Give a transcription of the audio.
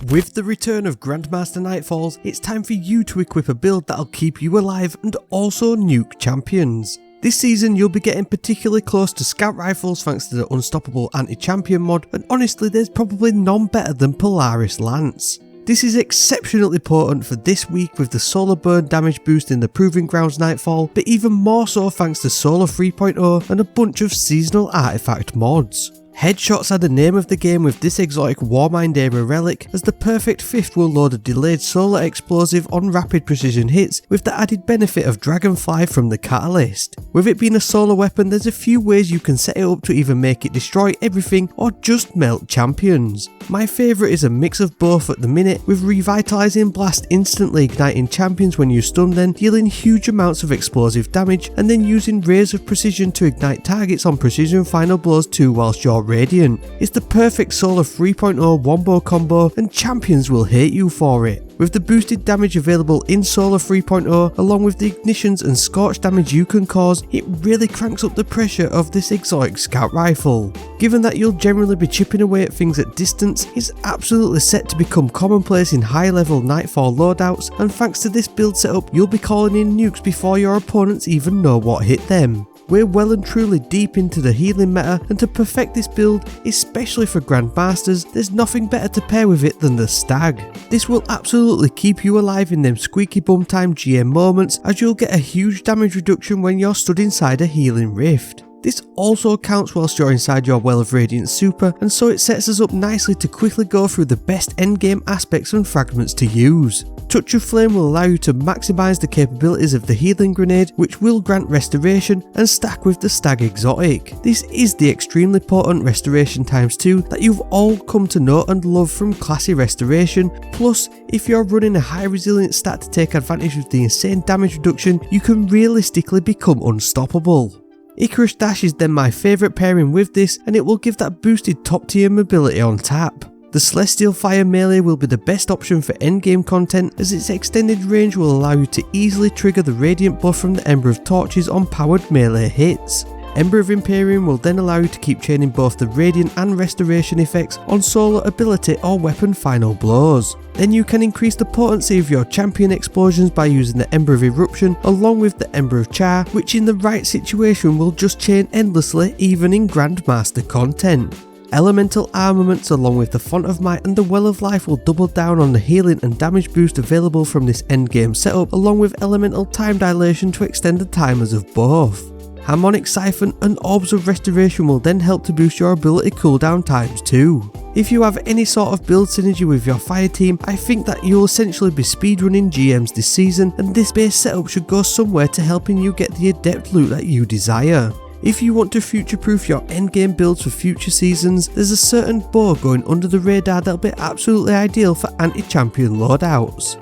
With the return of Grandmaster Nightfalls, it's time for you to equip a build that'll keep you alive and also nuke champions. This season you'll be getting particularly close to scout rifles thanks to the unstoppable anti-champion mod, and honestly there's probably none better than Polaris Lance. This is exceptionally potent for this week with the solar burn damage boost in the Proving Grounds Nightfall, but even more so thanks to Solar 3.0 and a bunch of seasonal artifact mods. Headshots are the name of the game with this exotic Warmind era relic, as the perfect fifth will load a delayed solar explosive on rapid precision hits with the added benefit of Dragonfly from the catalyst. With it being a solar weapon, there's a few ways you can set it up to either make it destroy everything or just melt champions. My favourite is a mix of both at the minute, with Revitalising Blast instantly igniting champions when you stun them, dealing huge amounts of explosive damage, and then using Rays of Precision to ignite targets on precision final blows too whilst you're radiant. It's the perfect Solar 3.0 wombo combo and champions will hate you for it. With the boosted damage available in Solar 3.0 along with the ignitions and Scorch damage you can cause, it really cranks up the pressure of this exotic scout rifle. Given that you'll generally be chipping away at things at distance, it's absolutely set to become commonplace in high level Nightfall loadouts, and thanks to this build setup you'll be calling in nukes before your opponents even know what hit them. We're well and truly deep into the healing meta, and to perfect this build, especially for Grandmasters, there's nothing better to pair with it than the Stag. This will absolutely keep you alive in them squeaky bum time GM moments, as you'll get a huge damage reduction when you're stood inside a healing rift. This also counts whilst you're inside your Well of Radiance super, and so it sets us up nicely to quickly go through the best endgame aspects and fragments to use. Touch of Flame will allow you to maximise the capabilities of the healing grenade, which will grant restoration and stack with the Stag exotic. This is the extremely potent restoration ×2 that you've all come to know and love from classy restoration, plus if you're running a high resilient stat to take advantage of the insane damage reduction, you can realistically become unstoppable. Icarus Dash is then my favourite pairing with this, and it will give that boosted top tier mobility on tap. The Celestial Fire melee will be the best option for endgame content, as its extended range will allow you to easily trigger the radiant buff from the Ember of Torches on powered melee hits. Ember of EMPYREAN will then allow you to keep chaining both the radiant and restoration effects on solar ability or weapon final blows. Then you can increase the potency of your champion explosions by using the Ember of Eruption along with the Ember of CHAR, which in the right situation will just chain endlessly even in Grandmaster content. Elemental armaments along with the Font of Might and the Well of Life will double down on the healing and damage boost available from this endgame setup, along with elemental time dilation to extend the timers of both. Harmonic Siphon and Orbs of Restoration will then help to boost your ability cooldown times too. If you have any sort of build synergy with your fire team, I think that you'll essentially be speedrunning GMs this season, and this base setup should go somewhere to helping you get the Adept loot that you desire. If you want to future-proof your endgame builds for future seasons, there's a certain bow going under the radar that'll be absolutely ideal for anti-champion loadouts.